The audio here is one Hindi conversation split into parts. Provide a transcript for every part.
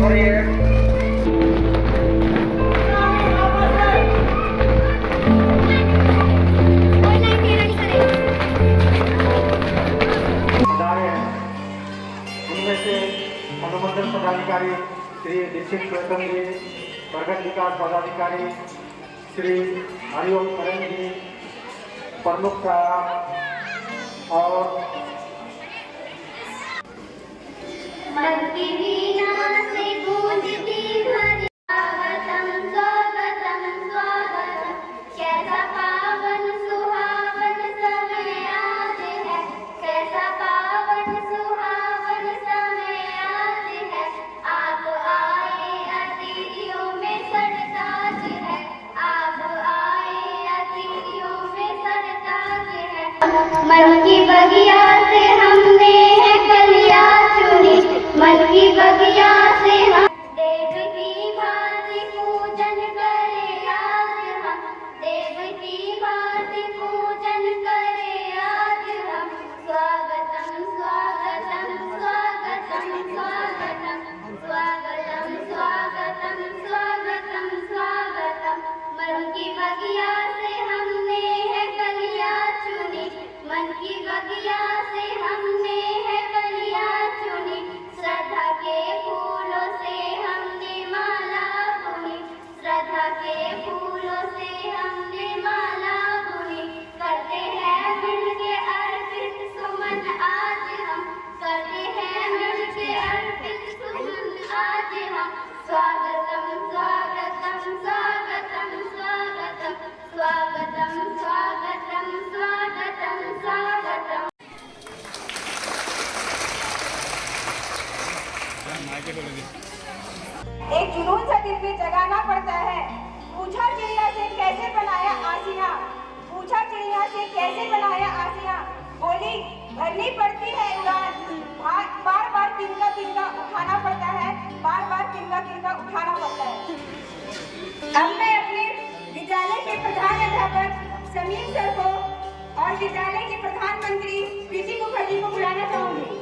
हो रही है। उनमें से अनुमंडल पदाधिकारी श्री दीक्षित श्वेतम जी, प्रगत विकास पदाधिकारी श्री हरिओम करण जी, प्रमुख साहब और मन की वीणा से गूंजती भरी स्वागतम स्वागतम स्वागतम, कैसा पावन सुहावन समय आज है, कैसा पावन सुहावन समय आज है। आप आए अतिथियों में सरताज है, आप आए अतिथियों में सरताज है। मन की बगिया से हमने है कलियां चुनी, मन की बगिया से हम देव की भांति पूजन करे आज हम, देव की भांति पूजन करे आज हम। स्वागतम स्वागतम स्वागतम स्वागतम स्वागतम स्वागतम स्वागतम स्वागतम। मन की बगिया से हमने है कलियां चुनी, मन की बगिया से हमने है कलियां चुनी, श्रद्धा के फूलों से हमने माला बुनी, श्रद्धा के फूलों से हमने माला बुनी। करते हैं मिलके अर्पित सुमन आज हम, करते हैं मिलके अर्पित सुमन आज हम। स्वागतम स्वागतम स्वागतम स्वागतम स्वागतम स्वागतम स्वागतम स्वागतम। एक जुनून सा दिल में जगाना पड़ता है। पूछा चिड़िया से कैसे बनाया आसिया, पूछा चिड़िया से कैसे बनाया आसिया, बोली भरनी पड़ती है उड़ान, बार बार तिनका तिनका उठाना पड़ता है, बार बार तिनका तिनका उठाना पड़ता है। अब मैं अपने विद्यालय के प्रधान अध्यापक समीर सर को और विद्यालय के प्रधानमंत्री पीसी मुखर्जी को बुलाना चाहूंगी।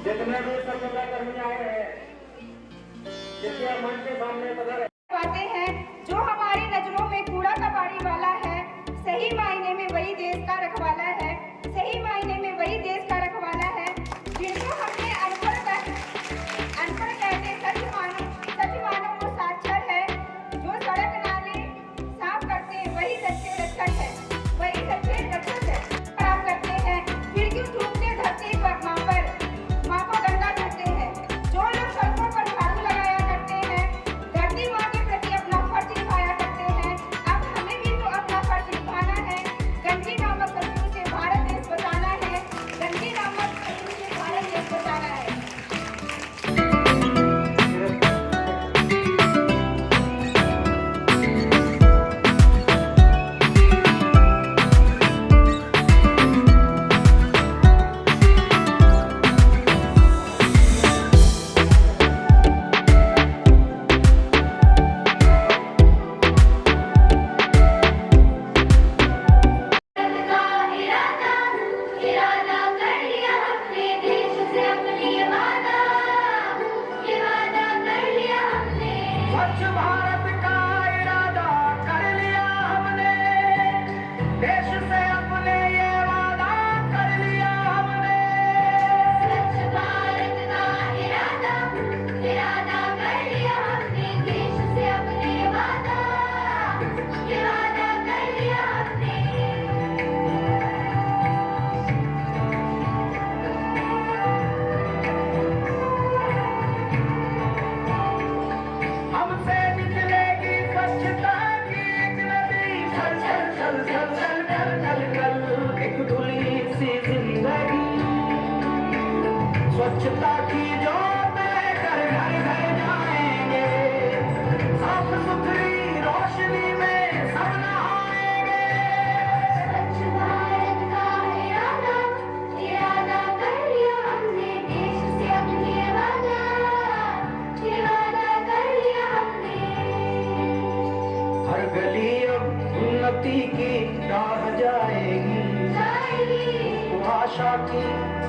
जितने भी स्वच्छता कर्मी आए हैं, जिसके मंच के सामने पधारे पाते हैं, जो हमारी नजरों में कूड़ा कबाड़ी वाला है, सही मायने में वही देश का रखवाला है, सही मायने में वही देश का रखवाला है। जिनको हमने अनपढ़ कहते सच मानो वो साक्षर है, जो सड़क नाले साफ करते हैं वही सच्चे रक्षक है, वही सच्चे रक्षक है। खराब करते हैं फिर क्यों थूकते धरती पर माँ को गंगा करते हैं। जो लोग सड़कों पर झाड़ू लगाया करते हैं, धरती माँ के प्रति अपना फर्ज निभाया करते हैं, अब हमें भी तो अपना फर्ज निभाना है। गंदगी नामक कचरे से भारत स्वच्छता की ज्योत लेकर घर घर जाएंगे, साफ सुथरी रोशनी में सब नहाएंगे। स्वच्छ भारत का इरादा इरादा कर लिया हमने, देश से अपने वादा कर लिया हमने। हर गली अब उन्नति की राह जाएगी, भाषा की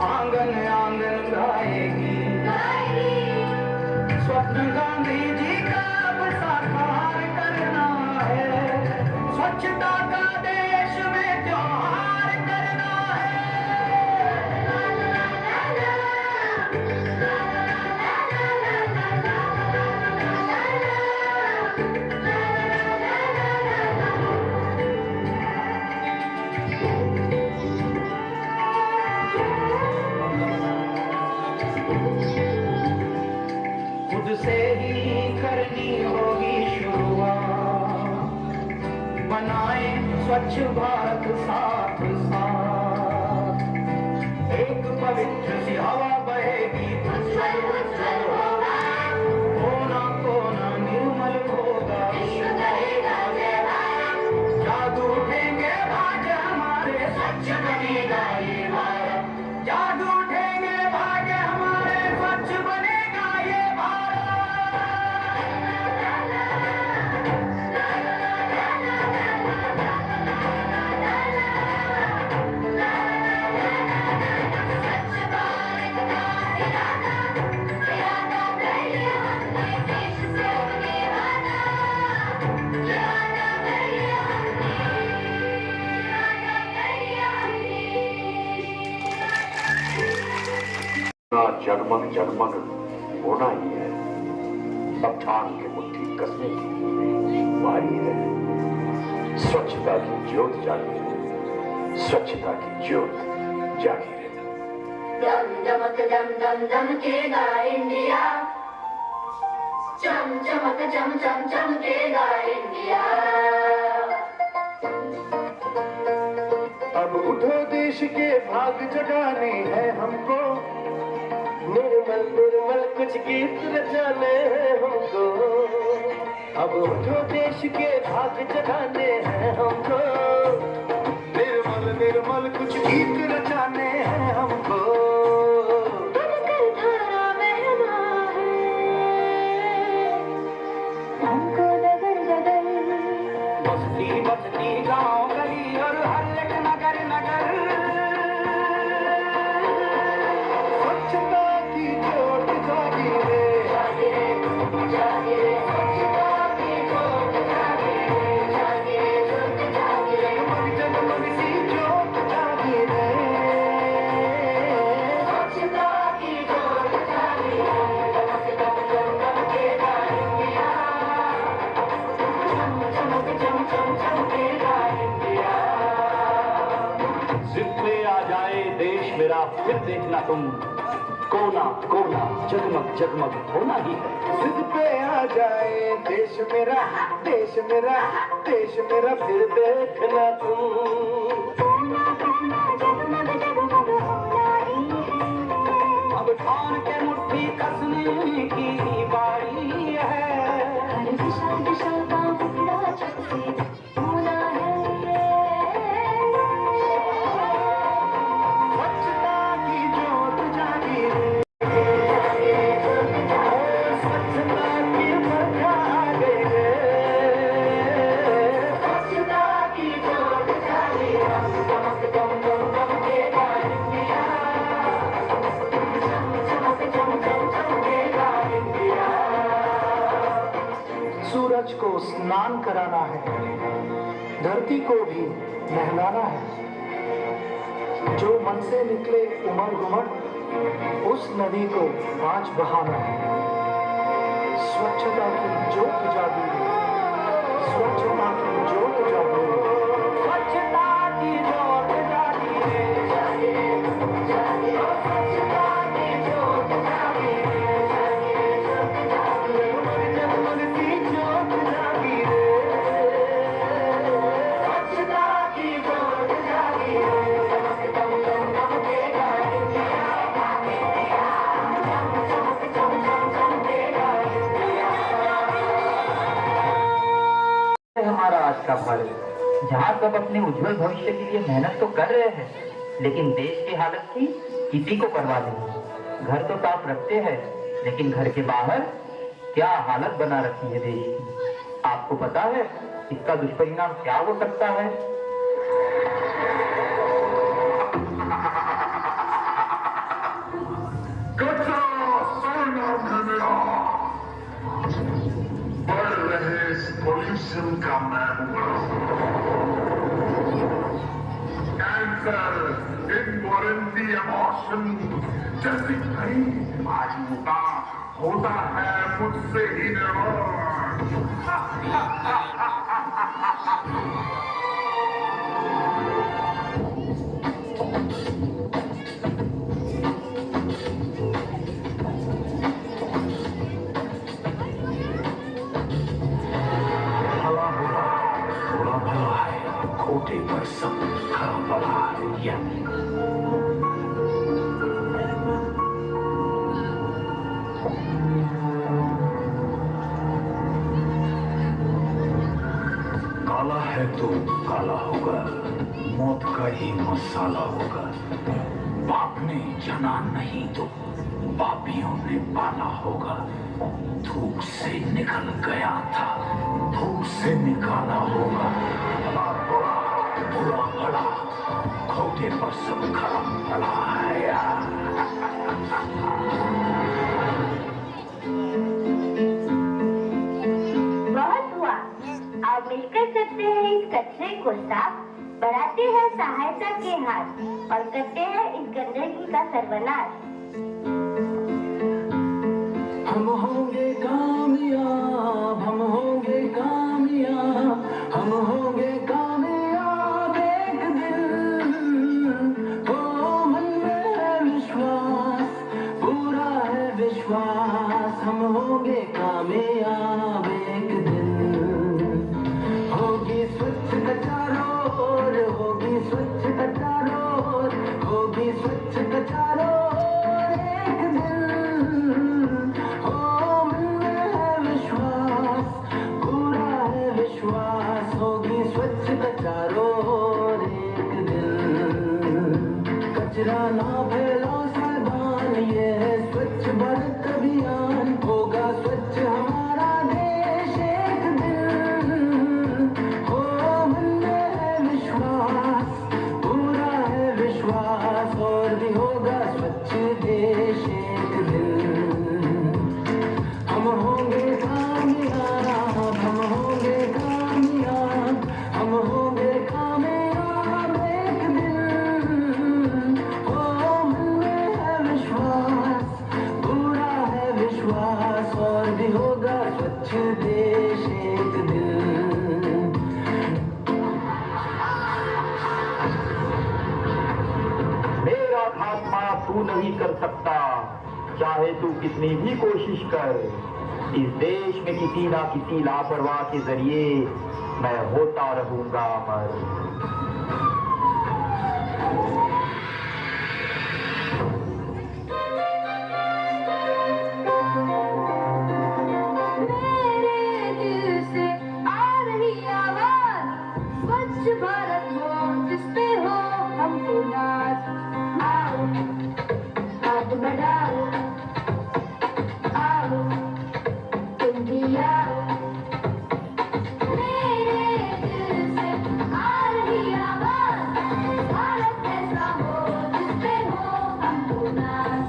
आंगन आंगन गाएगी। स्वप्न गांधी जी का अब साकार करना है, स्वच्छता का देश में त्योहार करना है। खुद से ही करनी होगी शुरुआत, बनाए स्वच्छ भारत साथ साथ। एक पवित्र सी हवा बहेगी, उज्ज्वल उज्ज्वल होगा, कोना कोना निर्मल होगा। विश्व कहेगा जय भारत, जादू उठेंगे भाग्य हमारे, स्वच्छ बनेगा ये भारत। जादू उठेंगे भाग्य हमारे, स्वच्छ बनेगा ये भारत। स्वच्छ भारत का इरादा इरादा कर लिया हमने, देश से अपने वादा कर लिया हमने। जगमग जगमग होना ही है, अब ठान के मुट्ठी कसने की बारी है। स्वच्छता की ज्योत जागी रहे, स्वच्छता की ज्योत जागी रहे। दम दमक दम दम दमकेगा इंडिया, चम चमक चम चम चमकेगा इंडिया। अब उठो देश के भाग जगाने हैं हमको, निर्मल निर्मल कुछ गीत रचाने हैं हमको। अब उठो देश के भाग जगाने हैं हमको, निर्मल निर्मल कुछ गीत रचाने हैं हमको। बनकर धारा बहना है हमको, डगर डगर बस्ती बस्ती गांव गली और हर एक नगर नगर, स्वच्छता की ज्योत जागी रे, जागे जागे स्वच्छता की ज्योत जागे जागे ज्योत जागे। जगमग जगमग सी ज्योत जागी रे। स्वच्छता की ज्योत जागे, दमक दम दम दमकेगा इंडिया, चम चमक चम चम चमकेगा इंडिया। जिद पे आ जाए देश मेरा, फिर देखना तुम कोना कोना जगमग जगमग होना ही है। जिद पे आ जाए देश मेरा, देश मेरा, देश मेरा, फिर देखना तुम। कोना कोना जगमग जगमग होना ही है। अब ठान के मुट्ठी कसने की बारी है। हर दिशा दिशा का टुकड़ा छत से होना है। स्वच्छता की ज्योत जागी रे, स्वच्छता की बरखा आ गई रे। स्वच्छता की ज्योत जागे, दमक दम दम दमकेगा इंडिया, चम चमक चम चम चमकेगा इंडिया। सूरज को स्नान कराना है, धरती को भी नहलाना है। जो मन से निकले उमड़ घुमड़, उस नदी को आज बहाना है। स्वच्छता की ज्योत जागी रे, स्वच्छता की ज्योत जागी रे, स्वच्छता की ज्योत जागी रे, जागे जागे स्वच्छता की ज्योत जागे, जागे ज्योत जागे। जगमग सी ज्योत जागी रे। स्वच्छता की ज्योत जागे, दमक दम दम दमकेगा इंडिया, इंडिया। का भारत, जहाँ सब अपने उज्जवल भविष्य के लिए मेहनत तो कर रहे हैं, लेकिन देश की हालत की किसी को परवाह नहीं। घर तो साफ रखते हैं, लेकिन घर के बाहर क्या हालत बना रखी है देश की। आपको पता है इसका दुष्परिणाम क्या हो सकता है? बढ़ रहे इस पोल्यूशन का मैं कैंसर, इनवॉलेंटरी अबॉर्शन जैसी कई बीमारियों का होता है मुझसे ही निर्माण। खोटे पर सब खरा भला है। काला है तो काला होगा, मौत का ही मसाला होगा। बाप ने जना नहीं तो पापियों ने पाला होगा। धूप से निकल गया था, धूप से निकाला होगा। भला बुरा, बुरा भला, खोटे पर सब खरा भला है। बहुत हुआ, अब मिलकर करते हैं इस कचरे को साफ, बढ़ाते हैं सहायता के हाथ और करते हैं इस गंदगी का सर्वनाश। हम होंगे कामयाब, हम होंगे कामयाब, हम होंगे कामयाब एक दिन। ओ मन में है विश्वास, पूरा है विश्वास, हम होंगे कामयाब एक दिन। होगी स्वच्छता चारों ओर, होगी स्वच्छता चारों ओर, होगी स्वच्छता चारों ओर एक दिन। हो मन में है विश्वास, पूरा है विश्वास, होगी स्वच्छता चारों ओर एक दिन। कचरा ना फैलाओ सावधान, ये है स्वच्छ भारत अभियान। होगा स्वच्छ हमारा देश एक दिन। हो मन में है विश्वास, पूरा है विश्वास, और भी होगा स्वच्छ देश एक दिन। हम होंगे कामयाब, हम होंगे कामयाब, हम होंगे कामयाब एक दिन। ओ मन में है विश्वास, पूरा है विश्वास, और भी होगा स्वच्छ देश एक दिन। मेरा खात्मा तू नहीं कर सकता, चाहे तू कितनी भी कोशिश कर। इस देश में किसी ना किसी लापरवाह के जरिए मैं होता रहूंगा अमर। मेरे दिल से आ रही आवाज, स्वच्छ भारत हो जिस पे हो हमको नाज। आओ हाथ बढ़ाओ, आओ तुम भी आओ। मेरे दिल से आ रही आवाज, भारत ऐसा हो जिस पे हो हमको नाज।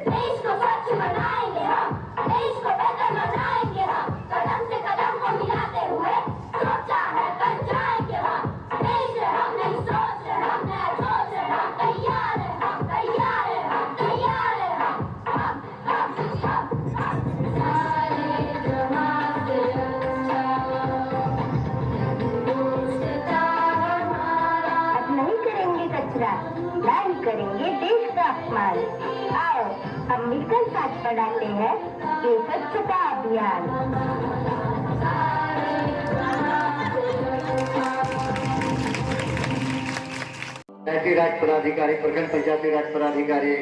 देश को स्वच्छ बनाएंगे हम, देश को बेहतर बनाएंगे हम। कदम से कदम को मिलाते हुए सोचा है बन जाएंगे हम। देश है हम नहीं सोच रहे, हम नया सोच रहे, हम तैयार है, हम तैयार है, हम तैयार है, हम सारे जहां से अच्छा हमारा। अब नहीं करेंगे कचरा, नहीं करेंगे देश का अपमान। आओ हम मिलकर साथ बढ़ाते हैं ये स्वच्छता अभियान। पंचायती राज पदाधिकारी, प्रखंड पंचायती राज पदाधिकारी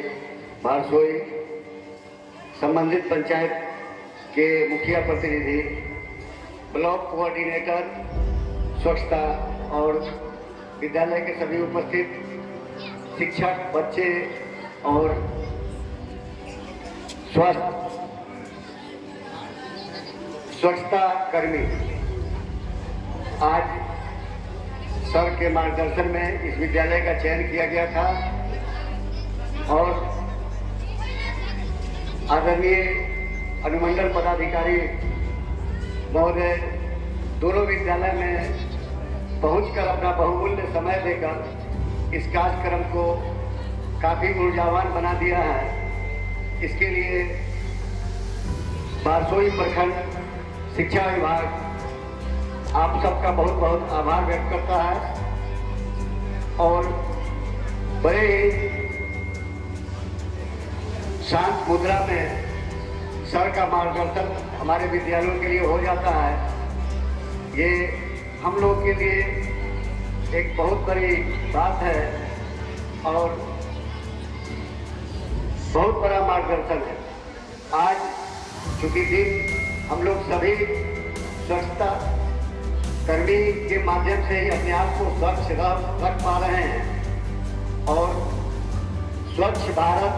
बारसोई, संबंधित पंचायत के मुखिया प्रतिनिधि, ब्लॉक कोऑर्डिनेटर, स्वच्छता और विद्यालय के सभी उपस्थित शिक्षक, बच्चे और स्वच्छता कर्मी, आज सर के मार्गदर्शन में इस विद्यालय का चयन किया गया था और आदरणीय अनुमंडल पदाधिकारी महोदय दोनों विद्यालय में पहुंचकर अपना बहुमूल्य समय देकर इस कार्यक्रम को काफी ऊर्जावान बना दिया है। इसके लिए बारसोई प्रखंड शिक्षा विभाग आप सबका बहुत बहुत आभार व्यक्त करता है और बड़े ही शांत मुद्रा में सर का मार्गदर्शन हमारे विद्यालयों के लिए हो जाता है। ये हम लोग के लिए एक बहुत बड़ी बात है और बहुत बड़ा मार्गदर्शन है। आज चूंकि दिन हम लोग सभी स्वच्छता कर्मी के माध्यम से ही अपने आप को स्वच्छ रख पा रहे हैं और स्वच्छ भारत,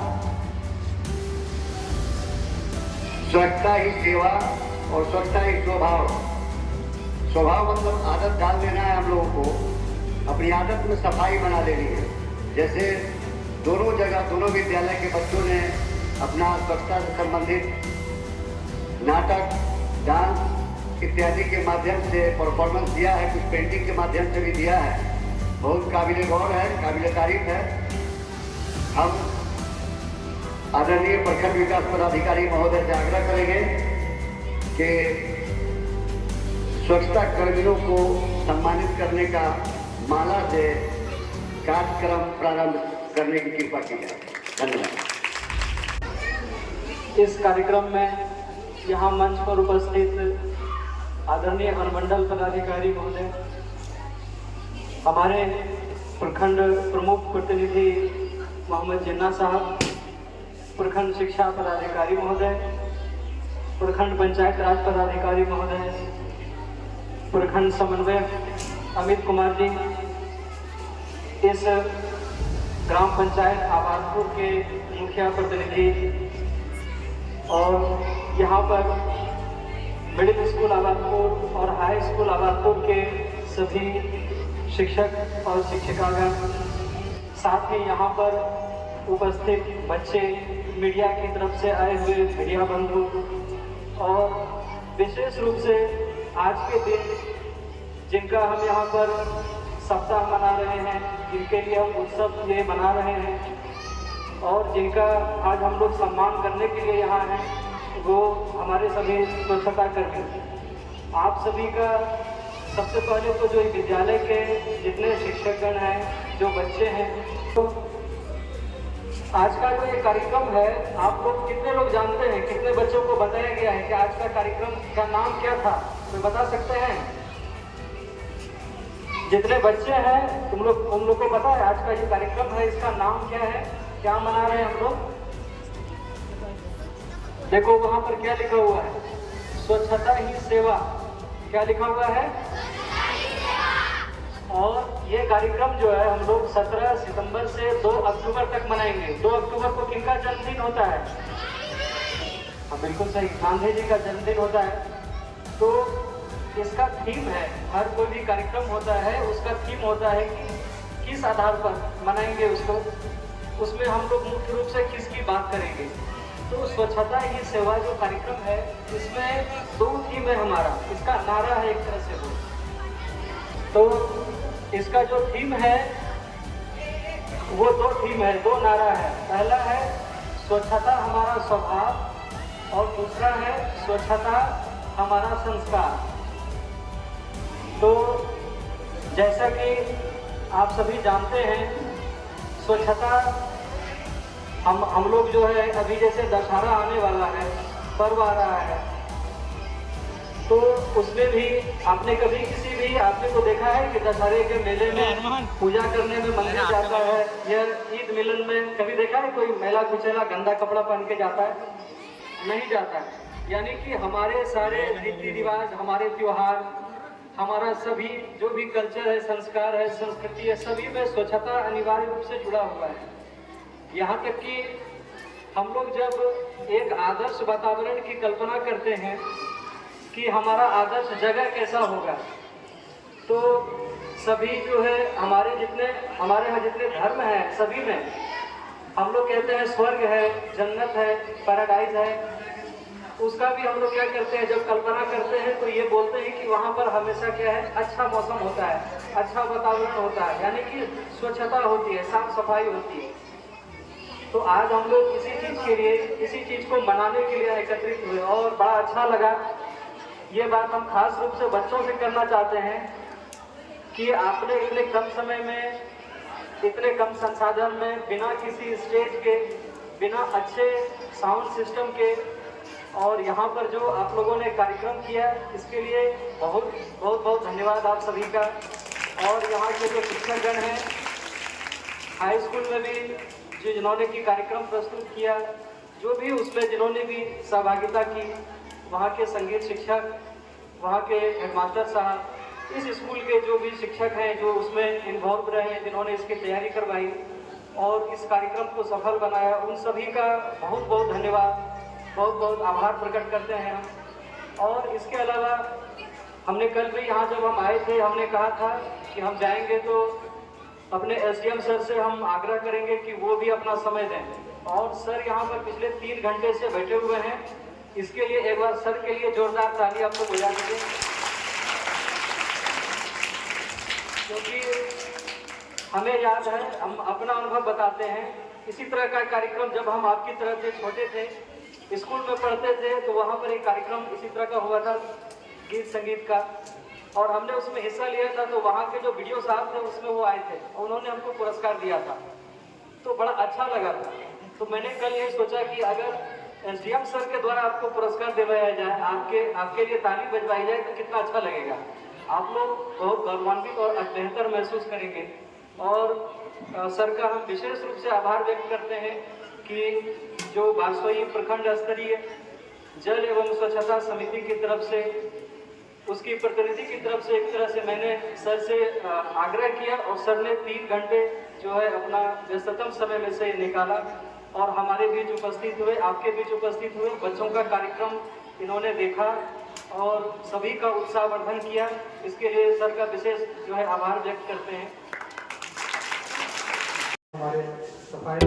स्वच्छता ही सेवा और स्वच्छता ही स्वभाव मतलब आदत डाल देना है। हम लोगों को अपनी आदत में सफाई बना लेनी है। जैसे दोनों जगह दोनों विद्यालय के बच्चों ने अपना स्वच्छता से संबंधित नाटक, डांस इत्यादि के माध्यम से परफॉर्मेंस दिया है, कुछ पेंटिंग के माध्यम से भी दिया है। बहुत काबिल गौर है, काबिल तारीफ है। हम आदरणीय प्रखंड विकास पदाधिकारी महोदय से आग्रह करेंगे कि स्वच्छता कर्मियों को सम्मानित करने का माला से कार्यक्रम प्रारंभ करने की कृपा की जाए। धन्यवाद। इस कार्यक्रम में यहाँ मंच पर उपस्थित आदरणीय अनुमंडल पदाधिकारी महोदय, हमारे प्रखंड प्रमुख प्रतिनिधि मोहम्मद जिन्ना साहब, प्रखंड शिक्षा पदाधिकारी महोदय, प्रखंड पंचायत राज पदाधिकारी महोदय, प्रखंड समन्वयक अमित कुमार जी, इस ग्राम पंचायत आबादपुर के मुखिया प्रतिनिधि और यहाँ पर मिडिल स्कूल आबादपुर और हाई स्कूल आबादपुर के सभी शिक्षक और शिक्षिकागण, साथ ही यहाँ पर उपस्थित बच्चे, मीडिया की तरफ से आए हुए मीडिया बंधु और विशेष रूप से आज के दिन जिनका हम यहाँ पर सप्ताह मना रहे हैं, जिनके लिए हम उत्सव ये मना रहे हैं और जिनका आज हम लोग सम्मान करने के लिए यहाँ हैं, वो हमारे सभी स्वच्छता कर्मी। आप सभी का सबसे पहले तो जो विद्यालय के जितने शिक्षकगण हैं, जो बच्चे हैं, तो आज का जो ये कार्यक्रम है, आप लोग कितने लोग जानते हैं, कितने बच्चों को बताया गया है कि आज का कार्यक्रम का नाम क्या था? तो बता सकते हैं? जितने बच्चे हैं उन लोग को पता है आज का ये कार्यक्रम है, इसका नाम क्या है, क्या मना रहे हैं हम लोग? देखो वहां पर क्या लिखा हुआ है, स्वच्छता ही सेवा। क्या लिखा हुआ है? और ये कार्यक्रम जो है हम लोग 17 सितंबर से 2 अक्टूबर तक मनाएंगे। 2 अक्टूबर को किनका जन्मदिन होता है? हाँ बिल्कुल सही, गांधी जी का जन्मदिन होता है। तो इसका थीम है, हर कोई भी कार्यक्रम होता है उसका थीम होता है कि किस आधार पर मनाएंगे उसको, उसमें हम लोग मुख्य रूप से किसकी बात करेंगे। तो स्वच्छता ही सेवा जो कार्यक्रम है, इसमें 2 थीम है हमारा, इसका नारा है एक तरह से वो। तो इसका जो थीम है वो 2 थीम है, 2 नारा है। पहला है स्वच्छता हमारा स्वभाव और दूसरा है स्वच्छता हमारा संस्कार। तो जैसा कि आप सभी जानते हैं, स्वच्छता हम लोग जो है अभी जैसे दशहरा आने वाला है, पर्व आ रहा है, तो उसमें भी आपने कभी किसी भी आदमी को देखा है कि दशहरे के मेले में पूजा करने में मंदिर जाता है या ईद मिलन में कभी देखा है कोई मेला कुचेला गंदा कपड़ा पहन के जाता है? नहीं जाता है। यानी कि हमारे सारे रीति रिवाज, हमारे त्योहार, हमारा सभी जो भी कल्चर है, संस्कार है, संस्कृति है, सभी में स्वच्छता अनिवार्य रूप से जुड़ा हुआ है। यहाँ तक कि हम लोग जब एक आदर्श वातावरण की कल्पना करते हैं कि हमारा आदर्श जगह कैसा होगा, तो सभी जो है हमारे यहाँ जितने धर्म हैं, सभी में हम लोग कहते हैं स्वर्ग है, जन्नत है, पैराडाइज है। उसका भी हम लोग क्या करते हैं, जब कल्पना करते हैं तो ये बोलते हैं कि वहाँ पर हमेशा क्या है, अच्छा मौसम होता है, अच्छा वातावरण होता है, यानी कि स्वच्छता होती है, साफ सफाई होती है। तो आज हम लोग इसी चीज़ के लिए, इसी चीज़ को मनाने के लिए एकत्रित हुए और बड़ा अच्छा लगा। ये बात हम खास रूप से बच्चों से करना चाहते हैं कि आपने इतने कम समय में, इतने कम संसाधन में, बिना किसी स्टेज के, बिना अच्छे साउंड सिस्टम के, और यहाँ पर जो आप लोगों ने कार्यक्रम किया, इसके लिए बहुत बहुत बहुत धन्यवाद आप सभी का। और यहाँ के जो शिक्षकगण हैं, हाई स्कूल में भी जिन्होंने की कार्यक्रम प्रस्तुत किया, जो भी उसमें जिन्होंने भी सहभागिता की, वहाँ के संगीत शिक्षक, वहाँ के हेडमास्टर साहब, इस स्कूल के जो भी शिक्षक हैं जो उसमें इन्वॉल्व रहे हैं, जिन्होंने इसकी तैयारी करवाई और इस कार्यक्रम को सफल बनाया, उन सभी का बहुत बहुत धन्यवाद, बहुत बहुत आभार प्रकट करते हैं हम। और इसके अलावा हमने कल भी यहाँ जब हम आए थे, हमने कहा था कि हम जाएंगे तो अपने एसडीएम सर से हम आग्रह करेंगे कि वो भी अपना समय दें। और सर यहाँ पर पिछले 3 घंटे से बैठे हुए हैं, इसके लिए एक बार सर के लिए जोरदार ताली आप लोग बजा दीजिए, क्योंकि हमें याद है, हम अपना अनुभव बताते हैं, इसी तरह का कार्यक्रम जब हम आपकी तरह से छोटे थे, स्कूल में पढ़ते थे, तो वहाँ पर एक कार्यक्रम इसी तरह का हुआ था, गीत संगीत का, और हमने उसमें हिस्सा लिया था। तो वहाँ के जो वीडियो साहब थे उसमें वो आए थे, उन्होंने हमको पुरस्कार दिया था, तो बड़ा अच्छा लगा था। तो मैंने कल ये सोचा कि अगर एसडीएम सर के द्वारा आपको पुरस्कार दिलवाया जाए, आपके लिए ताली बजवाई जाए, तो कितना अच्छा लगेगा। आप लोग बहुत गौरवान्वित और बेहतर महसूस करेंगे। और सर का हम विशेष रूप से आभार व्यक्त करते हैं कि जो बारसोई प्रखंड स्तरीय जल एवं स्वच्छता समिति की तरफ से, उसकी प्रतिनिधि की तरफ से एक तरह से मैंने सर से आग्रह किया, और सर ने 3 घंटे जो है अपना व्यस्ततम समय में से निकाला और हमारे बीच उपस्थित हुए, आपके बीच उपस्थित हुए, बच्चों का कार्यक्रम इन्होंने देखा और सभी का उत्साहवर्धन किया। इसके लिए सर का विशेष जो है आभार व्यक्त करते हैं। हमारे सफाई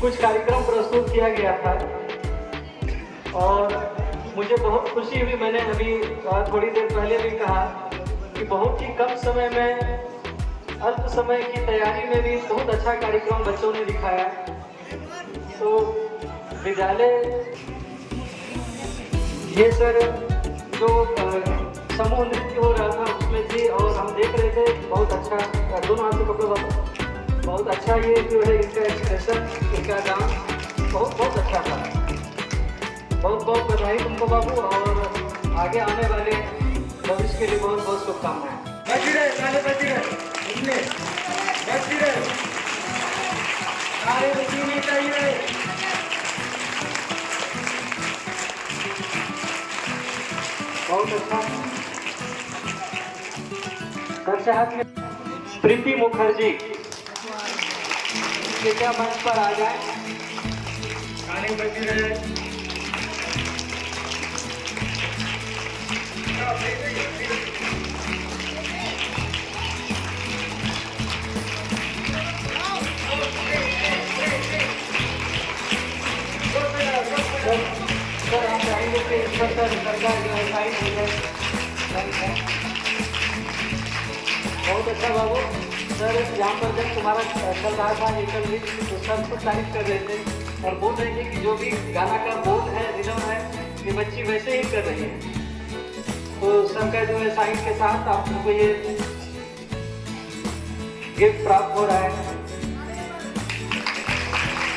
कुछ कार्यक्रम प्रस्तुत किया गया था और मुझे बहुत खुशी हुई। मैंने अभी थोड़ी देर पहले भी कहा कि बहुत ही कम समय में, अल्प समय की तैयारी में भी बहुत अच्छा कार्यक्रम बच्चों ने दिखाया। तो विद्यालय ये सर जो समूह नृत्य हो रहा था उसमें थी और हम देख रहे थे, बहुत अच्छा, दोनों हाथ से पकड़ो, बहुत अच्छा ये जो है इनका एक्सप्रेशन, इनका डांस बहुत बहुत अच्छा था। बहुत बहुत बधाई तुमको बाबू, और आगे आने वाले भविष्य के लिए बहुत बहुत शुभकामनाएं। बहुत अच्छा। कक्षा में प्रीति मुखर्जी कृपया मंच पर आ जाए। गाने बज रहे के इंस्पेक्टर सरकार जो है साइन हो जाए। बहुत अच्छा बाबू। सर यहाँ पर जब तुम्हारा चल रहा था एकल गीत तो सर कुछ तारीफ कर रहे थे और बोल रहे थे कि जो भी गाना का बोल है रिदम है ये बच्ची वैसे ही कर रही है। तो सर का जो है साइन के साथ आप लोगों को ये गिफ्ट प्राप्त हो रहा है।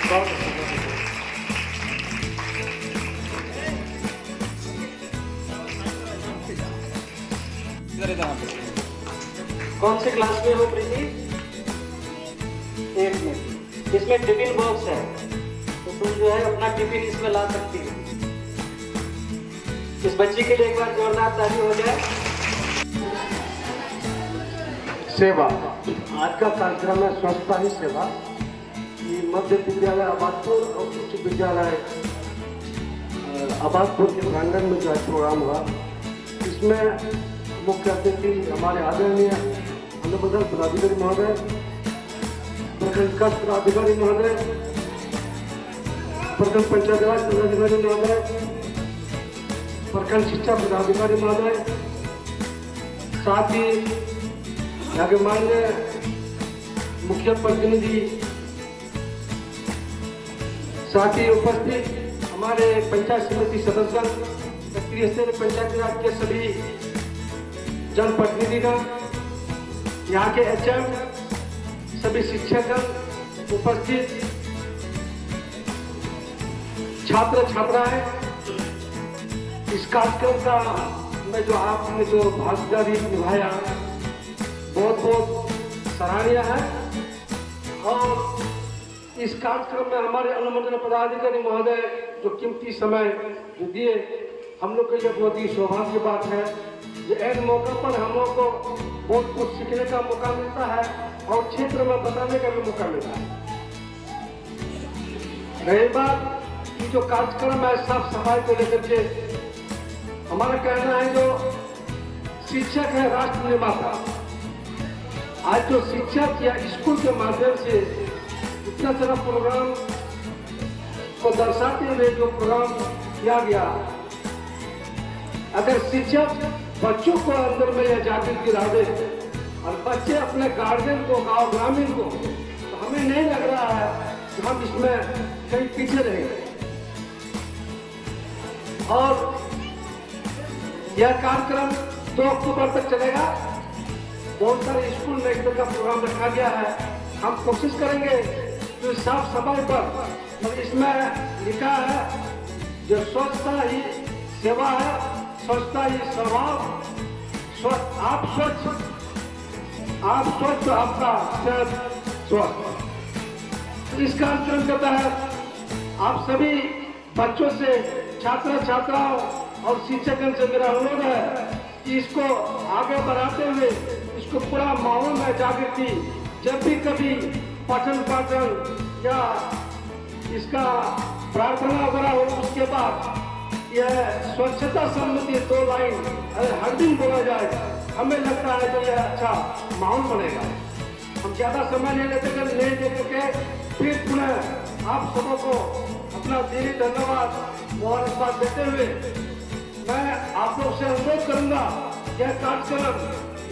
बहुत अच्छा। कौन से क्लास में हो प्रीति? 8 में। इसमें टिफिन बॉक्स है तो तुम जो है अपना टिफिन इसमें ला सकती हो। इस बच्ची के लिए एक बार जोरदार ताली हो जाए। सेवा आज का कार्यक्रम है स्वच्छता ही सेवा। ये मध्य विद्यालय आबादपुर और उच्च विद्यालय आबादपुर के प्रांगण में जो है प्रोग्राम हुआ, इसमें मुख्य अतिथि हमारे आदरणीय अनुमोदन पदाधिकारी महोदय, प्रखंड विकास पदाधिकारी महोदय, प्रखंड पंचायत राज पदाधिकारी महोदय, प्रखंड शिक्षा पदाधिकारी महोदय, साथ ही यहाँ के माननीय मुख्य प्रतिनिधि, साथ ही उपस्थित हमारे पंचायत समिति सदस्य, सक्रिय स्तरीय पंचायत राज के सभी जनप्रतिनिधिगण, यहाँ के एचएम, सभी शिक्षकगण, उपस्थित छात्र छात्राएं, इस कार्यक्रम का में जो आपने जो भागीदारी निभाया बहुत बहुत सराहनीय है। और इस कार्यक्रम में हमारे अनुमोदन पदाधिकारी महोदय जो कीमती समय जो दिए, हम लोग के लिए बहुत ही सौभाग्य की बात है। ये ऐन मौके पर हम लोग को बहुत कुछ सीखने का मौका मिलता है और क्षेत्र में बताने का भी मौका मिलता है। रही बात कि जो कार्यक्रम है साफ सफाई को लेकर के, हमारा कहना है जो शिक्षक है राष्ट्र निर्माता। आज जो शिक्षक या स्कूल के माध्यम से इतना सारा प्रोग्राम को दर्शाते हुए जो प्रोग्राम किया गया, अगर शिक्षक बच्चों को अंदर में यह जागृति गिरा दे और बच्चे अपने गार्जियन को, गांव ग्रामीण को, तो हमें नहीं लग रहा है कि हम इसमें कहीं पीछे रहेंगे। और यह कार्यक्रम 2 अक्टूबर तक चलेगा। बहुत सारे स्कूल में इस तरह का प्रोग्राम रखा गया है। हम कोशिश करेंगे कि साफ सफाई पर, और इसमें लिखा है जो स्वच्छता ही सेवा है, स्वच्छता ही स्वभाव, आप स्वच्छ आपका सेहत स्वस्थ। तो इस कार्यक्रम के तहत आप सभी बच्चों से, छात्र छात्राओं और शिक्षकों से मेरा अनुरोध है कि इसको आगे बढ़ाते हुए इसको पूरा माहौल में जागृति, जब भी कभी पठन पाठन या इसका प्रार्थना वगैरह हो, उसके बाद यह स्वच्छता संबंधी 2 लाइन हर दिन बोला जाए, हमें लगता है कि यह अच्छा माहौल बनेगा। हम ज्यादा समय नहीं लेकर फिर पुनः आप सबों को अपना दिली धन्यवाद मुबारकबाद देते हुए मैं आप लोग से अनुरोध करूंगा, यह कार्यक्रम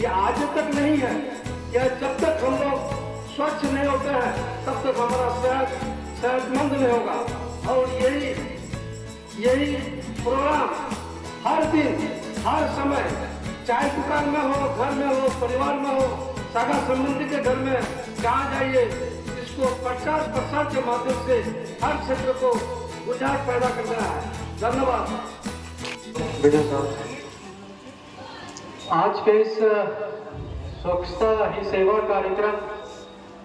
यह आज तक नहीं है, यह जब तक हम लोग स्वच्छ नहीं होते हैं तब तक हमारा सेहतमंद नहीं होगा। और यही प्रोग्राम हर दिन हर समय, चाहे दुकान में हो, घर में हो, परिवार में हो, सगा संबंधी के घर में, जहाँ जाइए इसको प्रचार प्रसार के माध्यम से हर क्षेत्र को गुंजाइश पैदा करना है। धन्यवाद। आज के इस स्वच्छता ही सेवा कार्यक्रम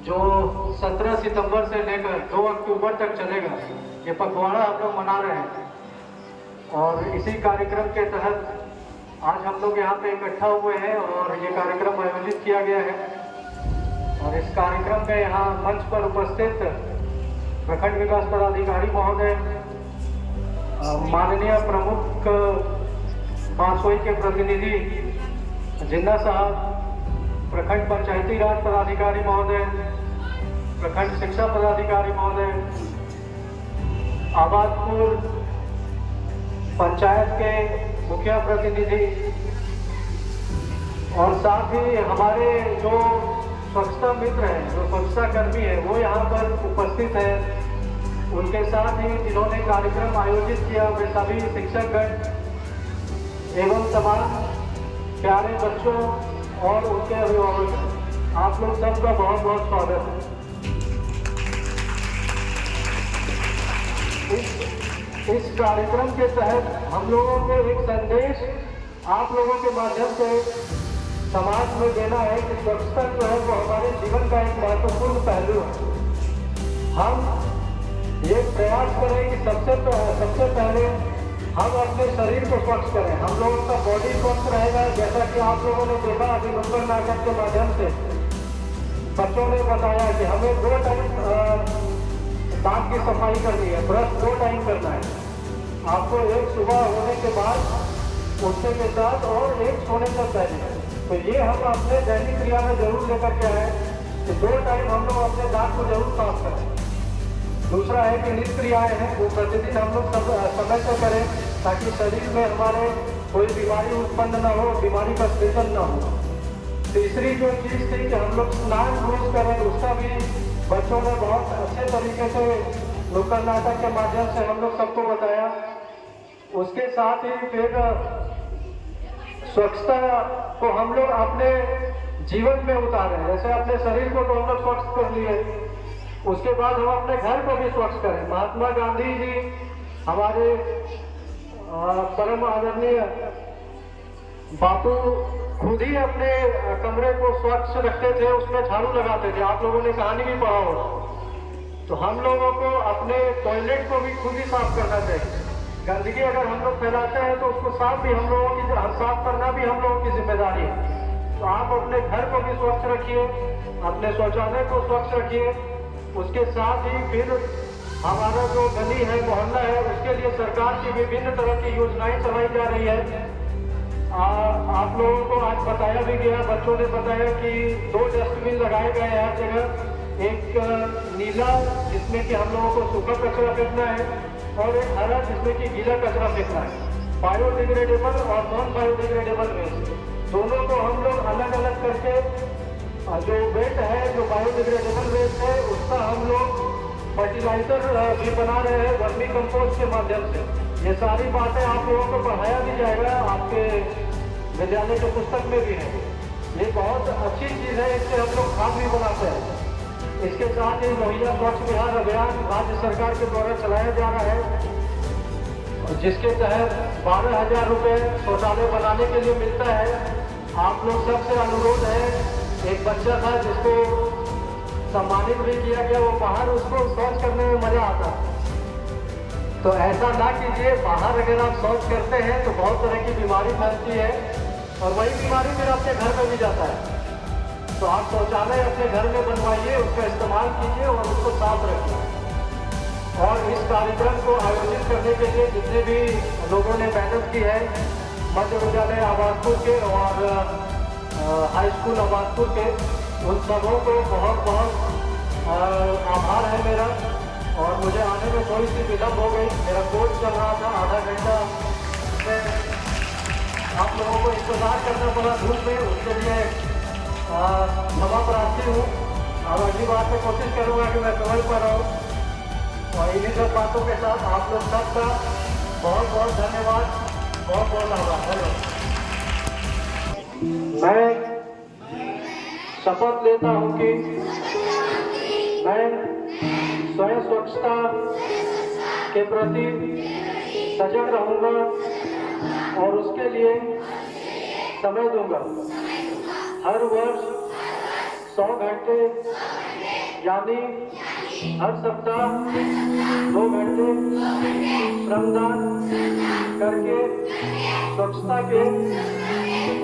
जो 17 सितंबर से लेकर 2 अक्टूबर तक चलेगा, ये पखवाड़ा हम लोग मना रहे हैं। और इसी कार्यक्रम के तहत आज हम लोग यहाँ पे इकट्ठा हुए हैं और ये कार्यक्रम आयोजित किया गया है। और इस कार्यक्रम में यहाँ मंच पर उपस्थित प्रखंड विकास पदाधिकारी महोदय, माननीय प्रमुख बांसोई के प्रतिनिधि जिन्ना साहब, प्रखंड पंचायती राज पदाधिकारी महोदय, प्रखंड शिक्षा पदाधिकारी महोदय, आबादपुर पंचायत के मुखिया प्रतिनिधि और साथ ही हमारे जो स्वच्छता मित्र हैं, जो स्वच्छता कर्मी हैं, वो यहाँ पर उपस्थित हैं। उनके साथ ही जिन्होंने कार्यक्रम आयोजित किया वे सभी शिक्षकगण एवं तमाम प्यारे बच्चों और उनके अभिभावक, आप लोग सबका बहुत बहुत स्वागत है। इस कार्यक्रम के तहत हम लोगों को एक संदेश आप लोगों के माध्यम से समाज में देना है कि स्वच्छता जो है वो हमारे जीवन का एक महत्वपूर्ण पहलू है। हम ये प्रयास करें कि सबसे पहले हम अपने शरीर को स्वच्छ करें। हम लोगों का बॉडी स्वच्छ रहेगा। जैसा कि आप लोगों ने देखा अभी नुक्कड़ नाटक के माध्यम से बच्चों ने बताया कि हमें 2 टाइम दांत की सफाई करनी है, ब्रश 2 टाइम करना है आपको, एक सुबह होने के बाद उठने के साथ और एक सोने से पहले। तो ये हम अपने दैनिक क्रिया में जरूर लेकर के आए कि 2 टाइम हम लोग अपने दांत को जरूर साफ करें। दूसरा है कि नित्य क्रियाएं हैं वो प्रतिदिन हम लोग समय से करें ताकि शरीर में हमारे कोई बीमारी उत्पन्न न हो, बीमारी का सृजन न हो। तीसरी जो चीज़ थी कि हम लोग स्नान रोज करें, उसका भी बच्चों ने बहुत अच्छे तरीके से नुक्कड़ नाटक के माध्यम से हम लोग सबको बताया। उसके साथ ही फिर स्वच्छता को हम लोग अपने जीवन में उतारें। जैसे अपने शरीर को तो हम लोग स्वच्छ कर लिए, उसके बाद हम अपने घर को भी स्वच्छ करें। महात्मा गांधी जी हमारे परम आदरणीय बापू खुद ही अपने कमरे को स्वच्छ रखते थे, उसमें झाड़ू लगाते थे। आप लोगों ने कहानी भी पढ़ा होगा। तो हम लोगों को अपने टॉयलेट को भी खुद ही साफ करना चाहिए। गंदगी अगर हम लोग फैलाते हैं तो उसको साफ करना भी हम लोगों की जिम्मेदारी है। तो आप अपने घर को भी स्वच्छ रखिए, अपने शौचालय को स्वच्छ रखिए। उसके साथ ही फिर हमारा जो गली है, मोहल्ला है, उसके लिए सरकार की विभिन्न तरह की योजनाएं चलाई जा रही है। आप लोगों को आज बताया भी गया, बच्चों ने बताया कि 2 डस्टबिन लगाए गए हैं हर जगह। एक नीला जिसमें कि हम लोगों को सूखा कचरा फेंकना है और एक हरा जिसमें कि गीला कचरा फेंकना है। बायोडिग्रेडेबल और नॉन बायोडिग्रेडेबल वेस्ट दोनों को हम लोग अलग अलग करके जो वेस्ट है, जो बायोडिग्रेडेबल वेस्ट है, उसका हम लोग फर्टिलाइजर भी बना रहे हैं वर्मी कंपोस्ट के माध्यम से। ये सारी बातें आप लोगों को पढ़ाया भी जाएगा, आपके विद्यालय के पुस्तक में भी है। ये बहुत अच्छी चीज़ है, इससे हम लोग खाद भी बनाते हैं। इसके साथ ही मुहैया स्वच्छ बिहार अभियान राज्य सरकार के द्वारा चलाया जा रहा है, जिसके तहत 12,000 रुपये शौचालय बनाने के लिए मिलता है। आप लोग सबसे अनुरोध है, एक बच्चा था जिसको सम्मानित भी किया गया, वो बाहर उसको शौच करने में मजा आता। तो ऐसा ना कीजिए, बाहर अगर आप शौच करते हैं तो बहुत तरह की बीमारी फैलती है और वही बीमारी फिर आपके घर में भी जाता है। तो आप शौचालय अपने घर में बनवाइए, उसका इस्तेमाल कीजिए और उसको साफ रखिए। और इस कार्यक्रम को आयोजित करने के लिए जितने भी लोगों ने मेहनत की है, मध्य विद्यालय आबादपुर के और हाई स्कूल आबादपुर के, उन सबों को बहुत बहुत आभार है मेरा। और मुझे आने में थोड़ी सी विलम्ब हो गई, मेरा कोर्स चल रहा था, आधा घंटा में आप लोगों को इंतजार करना पड़ा धूप में, उसके लिए क्षमा प्रार्थी हूँ। और अगली बार में कोशिश करूँगा कि मैं समय पर रहूँ। और इन्हीं सब बातों के साथ आप लोग सबका बहुत बहुत धन्यवाद, बहुत बहुत आभार। धन्यवाद। मैं शपथ लेता हूँ कि मैं स्वयं स्वच्छता के प्रति सजग रहूँगा और उसके लिए समय दूंगा। हर वर्ष 100 घंटे यानी हर सप्ताह 2 घंटे श्रमदान करके स्वच्छता के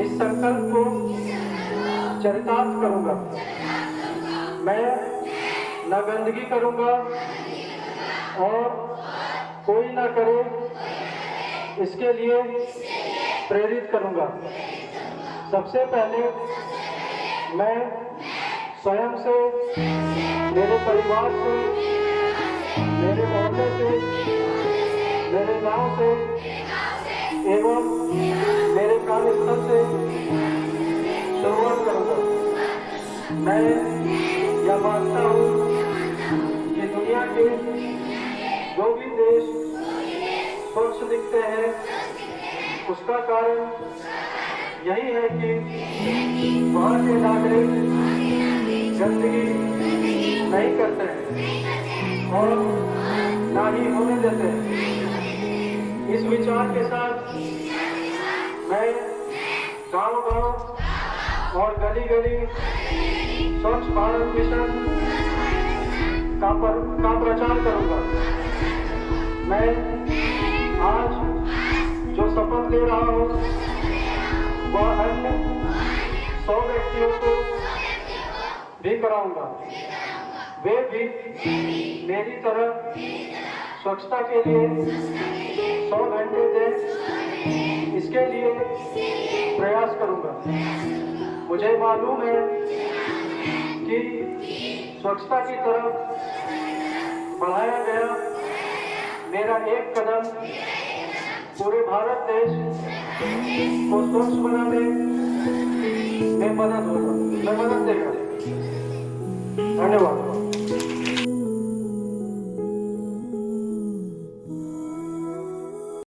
इस संकल्प को चरितार्थ करूंगा। मैं न गंदगी करूंगा और कोई ना करे इसके लिए प्रेरित करूंगा। सबसे पहले मैं स्वयं से, मेरे परिवार से, मेरे मोहल्ले से, मेरे गांव से मंथन से शुरुआत करूंगा। मैं यह मानता हूँ कि दुनिया के जो भी देश स्वच्छ दिखते हैं उसका कारण यही है कि वहाँ के नागरिक गंदगी नहीं करते हैं और ना ही होने देते हैं। इस विचार के साथ मैं गांव-गांव और गली-गली स्वच्छ भारत मिशन का प्रचार करूंगा। मैं आज जो शपथ ले रहा हूँ वह अन्य 100 व्यक्तियों को भी कराऊंगा। वे भी मेरी तरह स्वच्छता के लिए 100 घंटे दें, इसके लिए प्रयास करूंगा। मुझे मालूम है कि स्वच्छता की तरफ बढ़ाया गया मेरा एक कदम पूरे भारत देश को स्वच्छ बनाने में मदद देगा। धन्यवाद।